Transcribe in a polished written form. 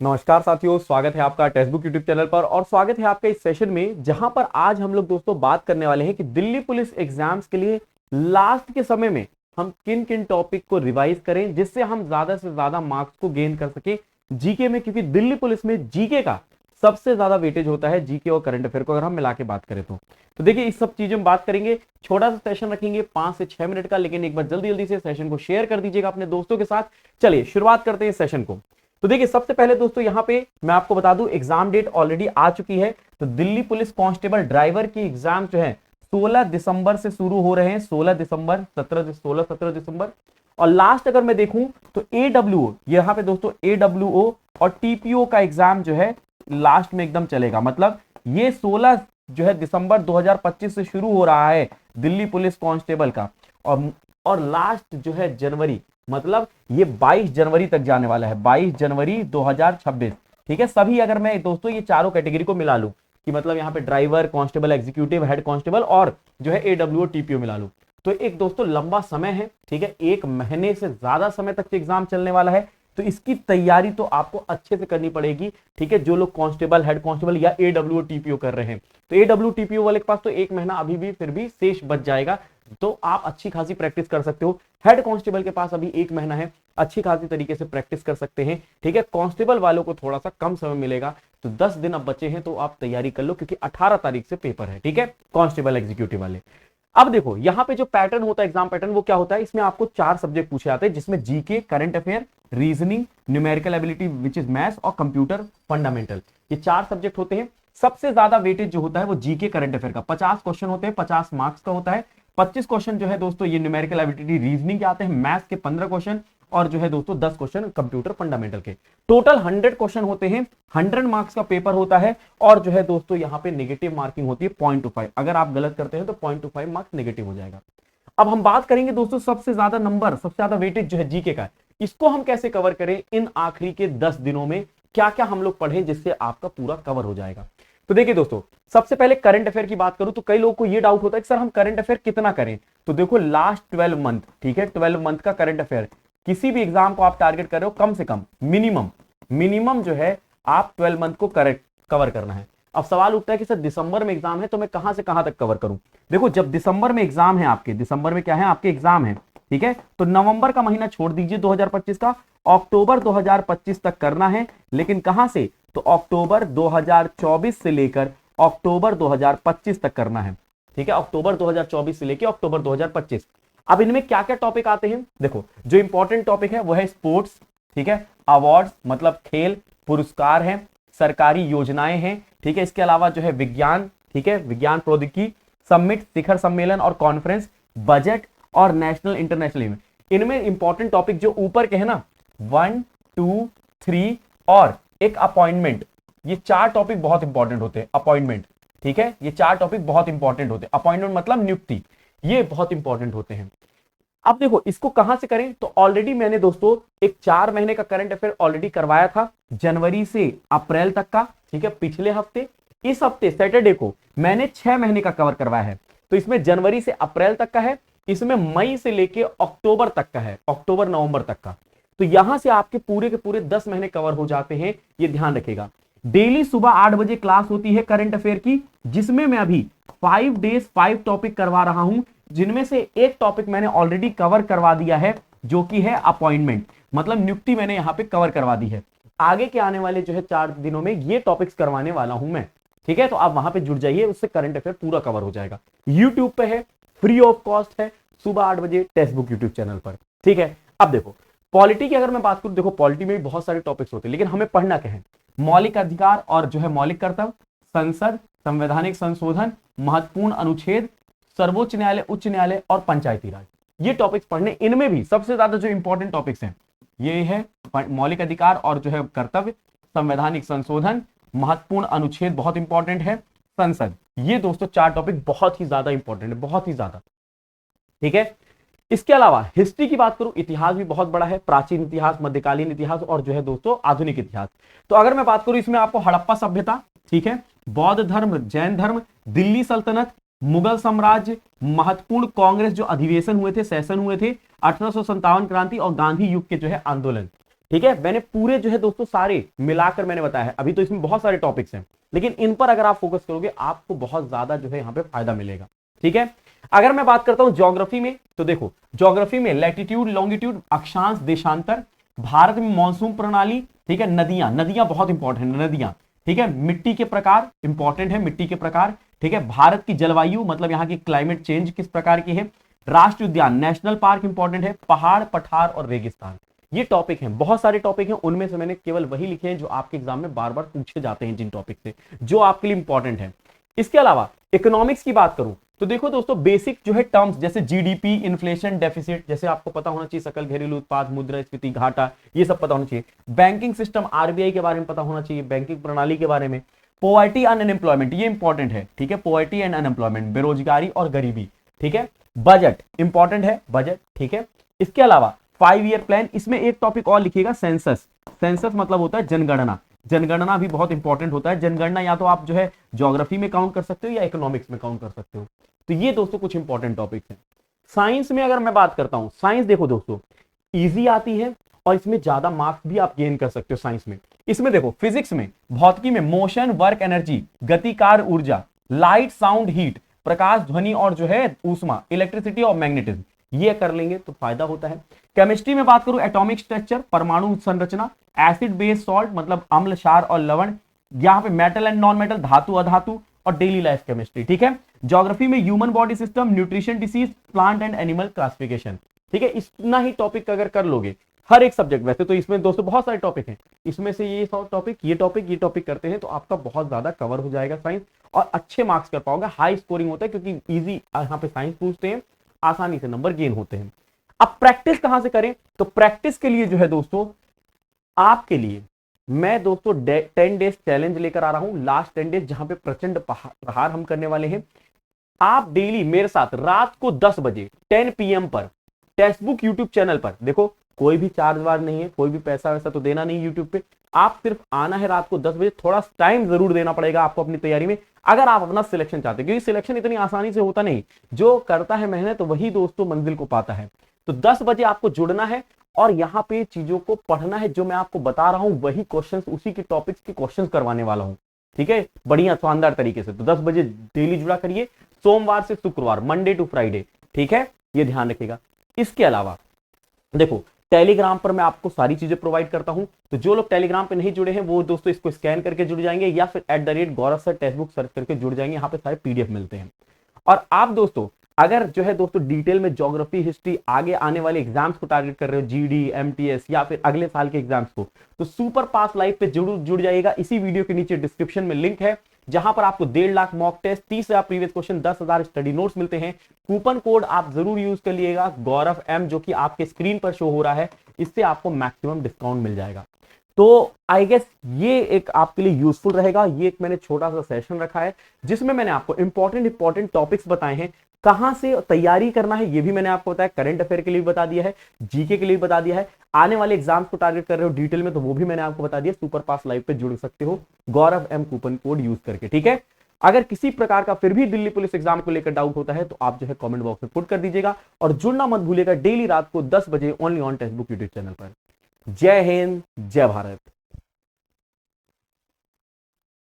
नमस्कार साथियों, स्वागत है आपका टेक्स्ट बुक यूट्यूब चैनल पर और स्वागत है आपके इस सेशन में जहां पर आज हम लोग दोस्तों बात करने वाले हैं कि दिल्ली पुलिस एग्जाम्स के लिए लास्ट के समय में हम किन किन टॉपिक को रिवाइज करें जिससे हम ज्यादा से ज्यादा मार्क्स को गेन कर सके जीके में, क्योंकि दिल्ली पुलिस में जीके का सबसे ज्यादा वेटेज होता है जीके और करंट अफेयर को अगर हम मिला के बात करें तो देखिए इस सब चीजों में बात करेंगे। छोटा सा सेशन रखेंगे 5 से 6 मिनट का, लेकिन एक बार जल्दी जल्दी से सेशन को शेयर कर दीजिएगा अपने दोस्तों के साथ। चलिए शुरुआत करते हैं इस सेशन को। तो देखिए सबसे पहले दोस्तों यहाँ पे मैं आपको बता दूं एग्जाम डेट ऑलरेडी आ चुकी है। तो दिल्ली पुलिस कांस्टेबल ड्राइवर की एग्जाम जो है 16 दिसंबर से शुरू हो रहे हैं। 16 दिसंबर 17 दिसंबर। और लास्ट अगर मैं देखूं तो एडब्ल्यूओ, यहाँ पे दोस्तों एडब्ल्यूओ और टीपीओ का एग्जाम जो है लास्ट में एकदम चलेगा। मतलब ये 16 जो है दिसंबर 2025 से शुरू हो रहा है दिल्ली पुलिस कांस्टेबल का, और लास्ट जो है जनवरी, मतलब ये 22 जनवरी तक जाने वाला है, 22 जनवरी 2026। ठीक है, सभी अगर मैं दोस्तों ये चारों कैटेगरी को मिला लूं कि मतलब यहाँ पे driver, constable, executive, head constable और जो है एडब्ल्यूओ टीपीओ मिला लूं तो एक दोस्तों लंबा समय है। ठीक है, 1 महीने से ज्यादा समय तक एग्जाम चलने वाला है, तो इसकी तैयारी तो आपको अच्छे से करनी पड़ेगी। ठीक है, जो लोग कांस्टेबल, हेड कांस्टेबल या एडब्ल्यूओ टीपीओ कर रहे हैं तो एडब्ल्यू टीपीओ वाले के पास तो 1 महीना अभी भी फिर भी शेष बच जाएगा, तो आप अच्छी खासी प्रैक्टिस कर सकते हो। हेड कांस्टेबल के पास अभी 1 महीना है, अच्छी खासी तरीके से प्रैक्टिस कर सकते हैं। ठीक है, कांस्टेबल वालों को थोड़ा सा कम समय मिलेगा, तो 10 दिन अब बचे हैं, तो आप तैयारी कर लो क्योंकि 18 तारीख से पेपर है। ठीक है, कांस्टेबल एग्जीक्यूटिव वाले। अब देखो यहाँ पे जो पैटर्न होता है, एग्जाम पैटर्न, वो क्या होता है, इसमें आपको 4 सब्जेक्ट पूछे जाते हैं जिसमें GK, current affair, reasoning, numerical ability which is maths और कंप्यूटर फंडामेंटल। ये 4 सब्जेक्ट होते हैं। सबसे ज्यादा वेटेज जो होता है वो जीके करंट अफेयर का, 50 क्वेश्चन होते हैं, 50 मार्क्स का होता है। 25 क्वेश्चन जो है दोस्तों ये न्यूमेरिकल एबिलिटी रीजनिंग के आते हैं, मैथ्स के 15 क्वेश्चन और जो है दोस्तों 10 क्वेश्चन कंप्यूटर फंडामेंटल के। टोटल 100 क्वेश्चन होते हैं, 100 मार्क्स का पेपर होता है और जो है दोस्तों यहाँ पे नेगेटिव मार्किंग होती है 0.25। अगर आप गलत करते हैं तो 0.25 मार्क्स नेगेटिव हो जाएगा। अब हम बात करेंगे दोस्तों सबसे ज्यादा नंबर, सबसे ज्यादा वेटेज जो है जीके का, इसको हम कैसे कवर करें इन आखिरी के 10 दिनों में, क्या क्या हम लोग पढ़ें जिससे आपका पूरा कवर हो जाएगा। तो देखिए दोस्तों सबसे पहले करंट अफेयर की बात करूं तो कई लोगों को यह डाउट होता है कि सर हम करंट अफेयर कितना करें। तो देखो लास्ट 12 मंथ, ठीक है, 12 मंथ का करंट अफेयर, किसी भी एग्जाम को आप टारगेट कर रहे हो कम से कम मिनिमम जो है आप 12 मंथ को कवर करना है। अब सवाल उठता है कि सर दिसंबर में एग्जाम है तो मैं कहां से कहां तक कवर करूं। देखो जब दिसंबर में एग्जाम है आपके, दिसंबर में क्या है आपके एग्जाम है, ठीक है, तो नवंबर का महीना छोड़ दीजिए 2025 का, अक्टूबर 2025 तक करना है। लेकिन कहां से, तो अक्टूबर 2024 से लेकर अक्टूबर 2025 तक करना है। ठीक है, अक्टूबर 2024 से लेकर अक्टूबर 2025। अब इनमें क्या क्या टॉपिक आते हैं, देखो जो इंपॉर्टेंट टॉपिक है वो है स्पोर्ट्स, ठीक है, अवार्ड्स मतलब खेल, पुरस्कार है, सरकारी योजनाएं हैं, ठीक है, इसके अलावा जो है विज्ञान, ठीक है, विज्ञान प्रौद्योगिकी, समिट, शिखर सम्मेलन और कॉन्फ्रेंस, बजट और नेशनल इंटरनेशनल इवेंट। इनमें इंपॉर्टेंट टॉपिक जो ऊपर के है ना 1, 2, 3 और एक अपॉइंटमेंट, ये 4 टॉपिक बहुत इंपॉर्टेंट होते हैं। अपॉइंटमेंट, ठीक है, ये 4 टॉपिक बहुत इंपॉर्टेंट होते हैं। अपॉइंटमेंट मतलब नियुक्ति, ये बहुत इंपॉर्टेंट होते हैं। अब देखो इसको कहां से करें, तो ऑलरेडी मैंने दोस्तों एक 4 महीने का करंट अफेयर ऑलरेडी करवाया था, जनवरी से अप्रैल तक का। ठीक है, पिछले हफ्ते, इस हफ्ते सैटरडे को मैंने 6 महीने का कवर करवाया है। तो इसमें जनवरी से अप्रैल तक का है, इसमें मई से लेके अक्टूबर तक का है, अक्टूबर नवंबर तक का। तो यहां से आपके पूरे के पूरे 10 महीने कवर हो जाते हैं, ये ध्यान रखेगा। डेली सुबह 8 बजे क्लास होती है करंट अफेयर की, जिसमें मैं अभी 5 डेज 5 टॉपिक करवा रहा हूं, जिनमें से एक टॉपिक मैंने ऑलरेडी कवर करवा दिया है जो कि है अपॉइंटमेंट, मतलब नियुक्ति मैंने यहां पे कवर करवा दी है। आगे के आने वाले जो है 4 दिनों में ये टॉपिक्स करवाने वाला हूं मैं। ठीक है, तो आप वहां पे जुड़ जाइए, उससे करंट अफेयर पूरा कवर हो जाएगा। यूट्यूब पे है, फ्री ऑफ कॉस्ट है, सुबह 8 बजे टेक्स्ट बुक यूट्यूब चैनल पर। ठीक है, अब देखो पॉलिटी की अगर मैं बात करूं, देखो पॉलिटी में भी बहुत सारे टॉपिक्स होते हैं, लेकिन हमें पढ़ना क्या है, मौलिक अधिकार और जो है मौलिक कर्तव्य, संसद, संवैधानिक संशोधन, महत्वपूर्ण अनुच्छेद, सर्वोच्च न्यायालय, उच्च न्यायालय और पंचायती राज, ये टॉपिक्स पढ़ने। इनमें भी सबसे ज्यादा जो इंपॉर्टेंट टॉपिक्स हैं ये है मौलिक अधिकार और जो है कर्तव्य, संवैधानिक संशोधन, महत्वपूर्ण अनुच्छेद बहुत इंपॉर्टेंट है, संसद। ये दोस्तों 4 टॉपिक बहुत ही ज्यादा इंपॉर्टेंट है, बहुत ही ज्यादा। ठीक है, इसके अलावा हिस्ट्री की बात करूं, इतिहास भी बहुत बड़ा है, प्राचीन इतिहास, मध्यकालीन इतिहास और जो है दोस्तों आधुनिक इतिहास। तो अगर मैं बात करूं इसमें आपको हड़प्पा सभ्यता, ठीक है, बौद्ध धर्म, जैन धर्म, दिल्ली सल्तनत, मुगल साम्राज्य, महत्वपूर्ण कांग्रेस जो अधिवेशन हुए थे, सेशन हुए थे, 1857 क्रांति और गांधी युग के जो है आंदोलन, ठीक है, मैंने पूरे जो है दोस्तों सारे मिलाकर मैंने बताया है। अभी तो इसमें बहुत सारे टॉपिक्स हैं, लेकिन इन पर अगर आप फोकस करोगे आपको बहुत ज्यादा जो है यहां पे फायदा मिलेगा। ठीक है, अगर मैं बात करता हूं ज्योग्राफी में, तो देखो ज्योग्राफी में लैटिट्यूड, लॉन्गिट्यूड, अक्षांश, देशांतर, भारत में मॉनसून प्रणाली, ठीक है, नदियां, नदियां बहुत इंपॉर्टेंट है, नदियां, ठीक है, मिट्टी के प्रकार इंपॉर्टेंट है, मिट्टी के प्रकार, ठीक है, भारत की जलवायु मतलब यहाँ की क्लाइमेट चेंज किस प्रकार की है, राष्ट्रीय उद्यान, नेशनल पार्क इंपॉर्टेंट है, पहाड़, पठार और रेगिस्तान। ये टॉपिक हैं, बहुत सारे टॉपिक हैं, उनमें से मैंने केवल वही लिखे हैं जो आपके एग्जाम में बार बार पूछे जाते हैं, जिन टॉपिक से जो आपके लिए इंपॉर्टेंट है। इसके अलावा इकोनॉमिक्स की बात करूं तो देखो दोस्तों, बेसिक जो है टर्म्स जैसे जीडीपी, इन्फ्लेशन, डेफिसिट, जैसे आपको पता होना चाहिए, सकल घरेलू उत्पाद, मुद्रास्फीति, घाटा, ये सब पता होना चाहिए। बैंकिंग सिस्टम, आरबीआई के बारे में पता होना चाहिए, बैंकिंग प्रणाली के बारे में। पॉवर्टी एंड अनएम्प्लॉयमेंट, ये इंपॉर्टेंट है, ठीक है, पॉवर्टी एंड अनएम्प्लॉयमेंट, बेरोजगारी और गरीबी, ठीक है। बजट इंपॉर्टेंट है, बजट, ठीक है। इसके अलावा 5 ईयर प्लान, इसमें एक टॉपिक और लिखिएगा, सेंसस। सेंसस मतलब होता है जनगणना, जनगणना भी बहुत इंपॉर्टेंट होता है। जनगणना या तो आप जो है ज्योग्राफी में काउंट कर सकते हो या इकोनॉमिक्स में काउंट कर सकते हो। तो ये दोस्तों कुछ इंपॉर्टेंट टॉपिक्स हैं। साइंस में अगर मैं बात करता हूं, साइंस देखो दोस्तों इजी आती है और इसमें ज्यादा मार्क्स भी आप गेन कर सकते हो साइंस में। इसमें देखो फिजिक्स में, भौतिकी में मोशन, वर्क, एनर्जी, गति, कार्य, ऊर्जा, लाइट, साउंड, हीट, प्रकाश, ध्वनि और जो है ऊष्मा, इलेक्ट्रिसिटी और मैग्नेटिज्म, ये कर लेंगे तो फायदा होता है। केमिस्ट्री में बात करूं, एटॉमिक स्ट्रक्चर, परमाणु संरचना, एसिड बेस सॉल्ट मतलब अम्ल, क्षार और लवण, यहां पे मेटल एंड नॉन मेटल, धातु अधातु और डेली लाइफ केमिस्ट्री, ठीक है। ज्योग्राफी में human body system, nutrition, disease, plant and animal classification, ठीक है। इतना ही टॉपिक अगर कर लोगे हर एक सब्जेक्ट, वैसे तो इसमें दोस्तों बहुत सारे टॉपिक हैं, इसमें से ये टॉपिक ये टॉपिक ये टॉपिक करते हैं तो आपका बहुत ज्यादा कवर हो जाएगा साइंस, और अच्छे मार्क्स कर पाओगे, हाई स्कोरिंग होता है क्योंकि इजी यहाँ पे साइंस पूछते हैं, आसानी से नंबर गेन होते हैं। अब प्रैक्टिस कहां से करें, तो प्रैक्टिस के लिए जो है दोस्तों आपके लिए मैं दोस्तों 10 डेज चैलेंज लेकर आ रहा हूं, लास्ट 10 डेज, जहां पे प्रचंड प्रहार हम करने वाले हैं। आप डेली मेरे साथ रात को 10 बजे 10 PM पर टेक्स्ट बुक यूट्यूब चैनल पर, देखो कोई भी चार्ज वार्ज नहीं है, कोई भी पैसा वैसा तो देना नहीं यूट्यूब पे, आप सिर्फ आना है रात को 10 बजे, थोड़ा टाइम जरूर देना पड़ेगा आपको अपनी तैयारी में अगर आप अपना सिलेक्शन चाहते हैं, क्योंकि सिलेक्शन इतनी आसानी से होता नहीं, जो करता है मेहनत वही दोस्तों मंजिल को पाता है। तो 10 बजे आपको जुड़ना है और यहाँ पे चीजों को पढ़ना है, जो मैं आपको बता रहा हूं वही क्वेश्चंस, उसी के टॉपिक्स के क्वेश्चंस करवाने वाला हूं, ठीक है, बढ़िया शानदार तरीके से। तो 10 बजे डेली जुड़ा करिए, सोमवार से शुक्रवार, मंडे टू फ्राइडे, ठीक है, ये ध्यान रखिएगा। इसके अलावा देखो टेलीग्राम पर मैं आपको सारी चीजें प्रोवाइड करता हूं, तो जो लोग टेलीग्राम पे नहीं जुड़े हैं वो दोस्तों इसको स्कैन करके जुड़ जाएंगे, या फिर @गौरव सर टेक्स्ट बुक सर्च करके जुड़ जाएंगे, यहाँ पे सारे PDF मिलते हैं। और आप दोस्तों अगर जो है दोस्तों डिटेल में ज्योग्राफी, हिस्ट्री, आगे आने वाले एग्जाम्स को टारगेट कर रहे हो, GD, MTS या फिर अगले साल के एग्जाम्स को, तो सुपर पास लाइव पे जरूर जुड़ जाइएगा। इसी वीडियो के नीचे डिस्क्रिप्शन में लिंक है, जहां पर आपको 1.5 lakh mock test, 30,000 previous question, 10,000 study notes मिलते हैं। कूपन कोड आप जरूर यूज कर लिएगा गौरव M, जो कि आपके स्क्रीन पर शो हो रहा है, इससे आपको मैक्सिमम डिस्काउंट मिल जाएगा। तो आई गेस ये एक आपके लिए यूजफुल रहेगा। ये एक मैंने छोटा सा सेशन रखा है जिसमें मैंने आपको इंपॉर्टेंट टॉपिक्स बताए हैं, कहां से तैयारी करना है ये भी मैंने आपको बताया, करंट अफेयर के लिए भी बता दिया है, जीके के लिए भी बता दिया है, आने वाले एग्जाम्स को टारगेट कर रहे हो डिटेल में तो वो भी मैंने आपको बता दिया। सुपर पास लाइव पे जुड़ सकते हो गौरव M कूपन कोड यूज करके, ठीक है। अगर किसी प्रकार का फिर भी दिल्ली पुलिस एग्जाम को लेकर डाउट होता है तो आप जो है कमेंट बॉक्स में पुट कर दीजिएगा, और जुड़ना मत भूलिएगा डेली रात को 10 बजे only on text book YouTube channel पर। जय हिंद, जय भारत।